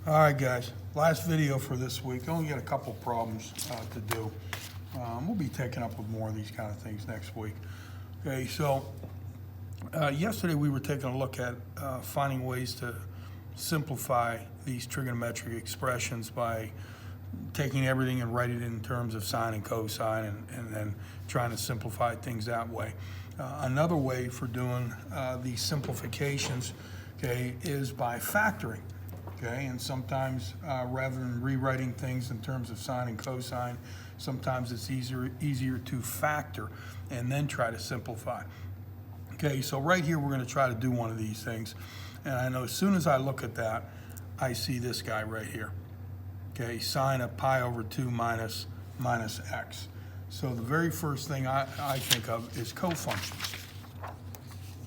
All right, guys, last video for this week. Only got a couple problems to do. We'll be taking up with more of these kind of things next week. Okay, so yesterday we were taking a look at finding ways to simplify these trigonometric expressions by taking everything and writing it in terms of sine and cosine and then trying to simplify things that way. Another way for doing these simplifications, okay, is by factoring. Okay, and sometimes rather than rewriting things in terms of sine and cosine, sometimes it's easier to factor and then try to simplify. Okay, so right here we're going to try to do one of these things, and I know as soon as I look at that, I see this guy right here. Okay, sine of pi over 2 minus x. So the very first thing I think of is cofunctions.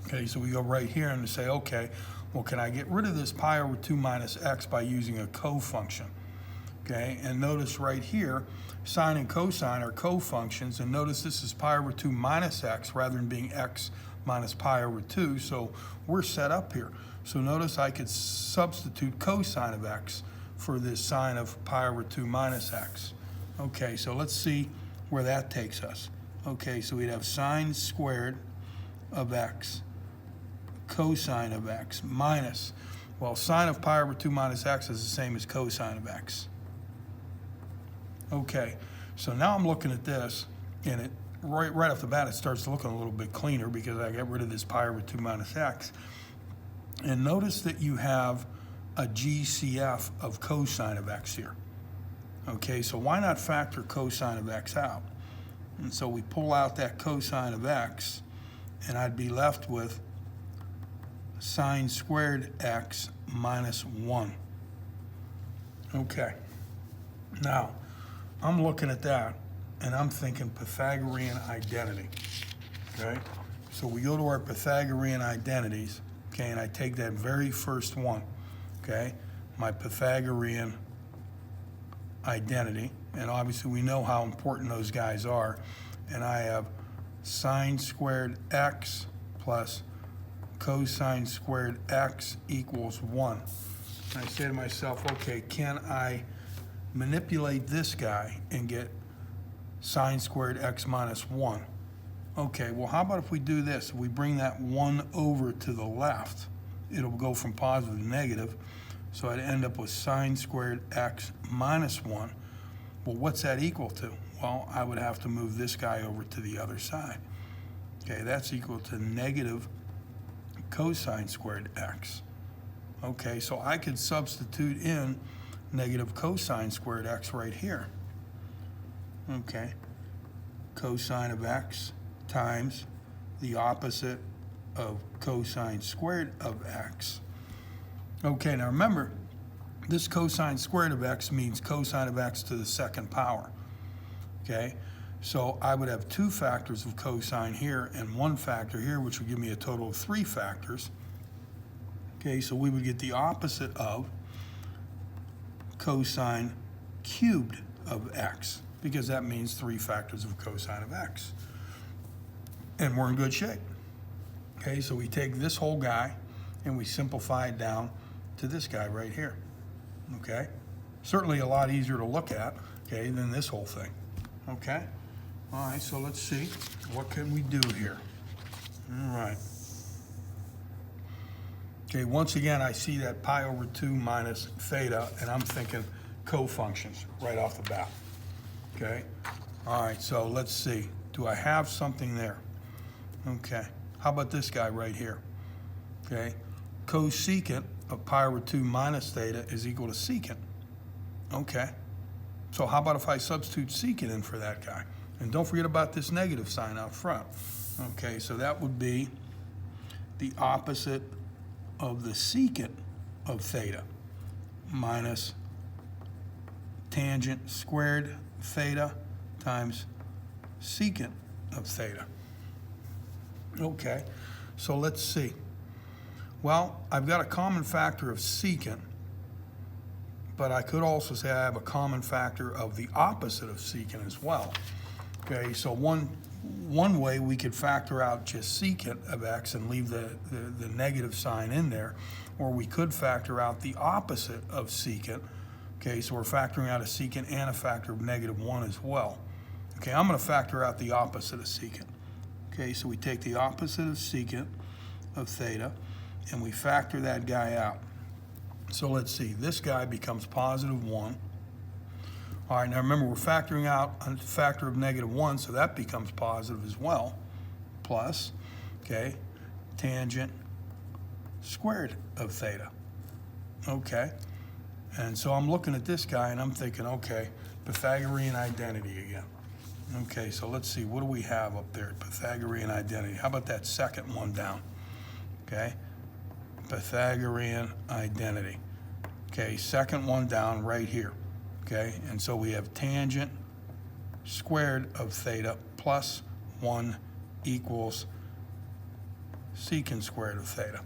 Okay, so we go right here and say, okay, well, can I get rid of this pi over 2 minus x by using a cofunction? Okay, and notice right here, sine and cosine are cofunctions, and notice this is pi over 2 minus x rather than being x minus pi over 2, so we're set up here. So notice I could substitute cosine of x for this sine of pi over 2 minus x. Okay, so let's see where that takes us. Okay, so we'd have sine squared of x cosine of x minus, well, sine of pi over 2 minus x is the same as cosine of x. Okay, so now I'm looking at this, and it right off the bat it starts looking a little bit cleaner because I get rid of this pi over 2 minus x. And notice that you have a GCF of cosine of x here. Okay, so why not factor cosine of x out? And so we pull out that cosine of x, and I'd be left with sine squared x minus 1. Okay, now I'm looking at that and I'm thinking Pythagorean identity. Okay, so we go to our Pythagorean identities, okay, and I take that very first one, okay, my Pythagorean identity, and obviously we know how important those guys are, and I have sine squared x plus cosine squared x equals 1. And I say to myself, okay, can I manipulate this guy and get sine squared x minus 1? Okay, well, how about if we do this? If we bring that 1 over to the left, it'll go from positive to negative, so I'd end up with sine squared x minus 1. Well, what's that equal to? Well, I would have to move this guy over to the other side. Okay, that's equal to negative cosine squared x. Okay, so I could substitute in negative cosine squared x right here. Okay, cosine of x times the opposite of cosine squared of x. Okay, now remember, this cosine squared of x means cosine of x to the second power. Okay, so I would have 2 factors of cosine here and 1 factor here, which would give me a total of 3 factors. Okay, so we would get the opposite of cosine cubed of x, because that means 3 factors of cosine of x. And we're in good shape. Okay, so we take this whole guy and we simplify it down to this guy right here. Okay, certainly a lot easier to look at, okay, than this whole thing. Okay. All right, so let's see, what can we do here? All right. Okay, once again, I see that pi over 2 minus theta, and I'm thinking cofunctions right off the bat. Okay. All right, so let's see. Do I have something there? Okay. How about this guy right here? Okay. Cosecant of pi over 2 minus theta is equal to secant. Okay. So how about if I substitute secant in for that guy? And don't forget about this negative sign out front. Okay, so that would be the opposite of the secant of theta minus tangent squared theta times secant of theta. Okay, so let's see. Well, I've got a common factor of secant, but I could also say I have a common factor of the opposite of secant as well. Okay, so one one way we could factor out just secant of x and leave the negative sign in there, or we could factor out the opposite of secant. Okay, so we're factoring out a secant and a factor of -1 as well. Okay, I'm going to factor out the opposite of secant. Okay, so we take the opposite of secant of theta and we factor that guy out. So let's see, this guy becomes +1. All right, now remember we're factoring out a factor of -1, so that becomes positive as well, plus, okay, tangent squared of theta. Okay, and so I'm looking at this guy and I'm thinking, okay, Pythagorean identity again. Okay, so let's see, what do we have up there? Pythagorean identity. How about that second one down? Okay, Pythagorean identity. Okay, second one down right here. Okay, and so we have tangent squared of theta plus 1 equals secant squared of theta.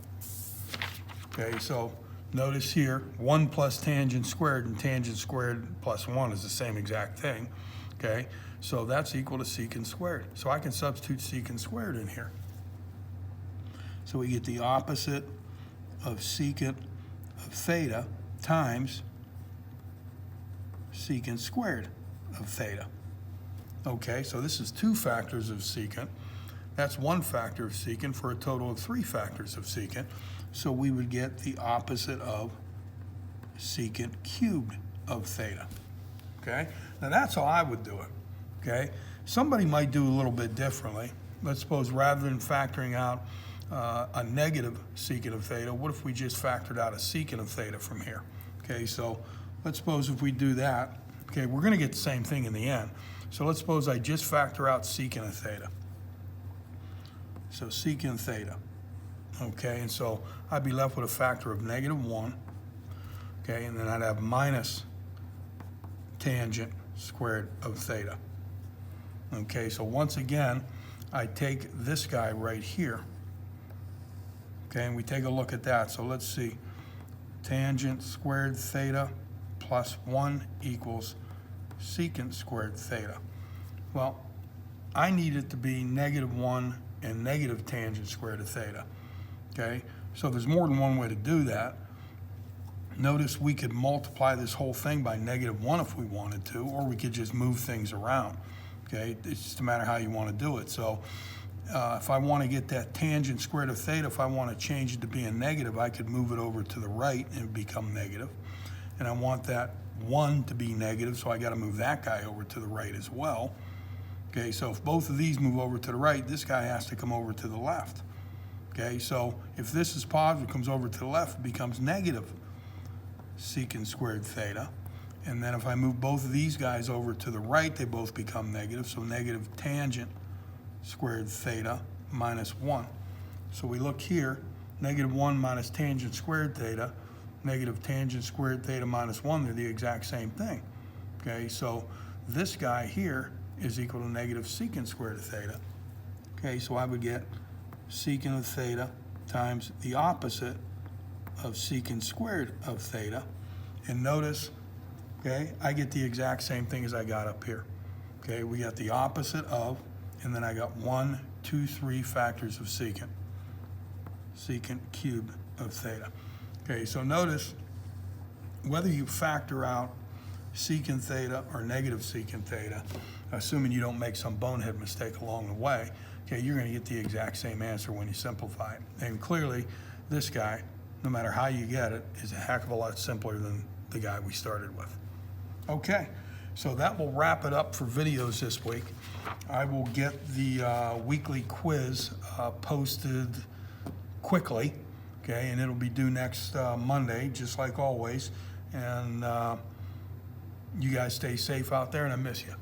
Okay, so notice here, 1 plus tangent squared and tangent squared plus 1 is the same exact thing. Okay, so that's equal to secant squared. So I can substitute secant squared in here. So we get the opposite of secant of theta times secant squared of theta. Okay, so this is 2 factors of secant. That's 1 factor of secant for a total of 3 factors of secant. So we would get the opposite of secant cubed of theta. Okay, now that's how I would do it. Okay, somebody might do a little bit differently. Let's suppose rather than factoring out a negative secant of theta, what if we just factored out a secant of theta from here? Okay, so let's suppose if we do that, okay, we're going to get the same thing in the end. So let's suppose I just factor out secant of theta. So secant theta. Okay, and so I'd be left with a factor of -1. Okay, and then I'd have minus tangent squared of theta. Okay, so once again, I take this guy right here. Okay, and we take a look at that. So let's see. Tangent squared theta plus 1 equals secant squared theta. Well, I need it to be -1 and negative tangent squared of theta. Okay, so there's more than one way to do that. Notice we could multiply this whole thing by -1 if we wanted to, or we could just move things around. Okay, it's just a matter how you want to do it. So if I want to get that tangent squared of theta, if I want to change it to being negative, I could move it over to the right and become negative. And I want that 1 to be negative, so I got to move that guy over to the right as well. Okay, so if both of these move over to the right, this guy has to come over to the left. Okay, so if this is positive, it comes over to the left, it becomes negative secant squared theta. And then if I move both of these guys over to the right, they both become negative, so negative tangent squared theta minus 1. So we look here, -1 minus tangent squared theta, negative tangent squared theta minus 1, they're the exact same thing. Okay, so this guy here is equal to negative secant squared of theta. Okay, so I would get secant of theta times the opposite of secant squared of theta. And notice, okay, I get the exact same thing as I got up here. Okay, we got the opposite of, and then I got 1, 2, 3 factors of secant cubed of theta. Okay, so notice whether you factor out secant theta or negative secant theta, assuming you don't make some bonehead mistake along the way, okay, you're going to get the exact same answer when you simplify it. And clearly, this guy, no matter how you get it, is a heck of a lot simpler than the guy we started with. Okay, so that will wrap it up for videos this week. I will get the weekly quiz posted quickly, okay, and it'll be due next Monday, just like always. And you guys stay safe out there, and I miss you.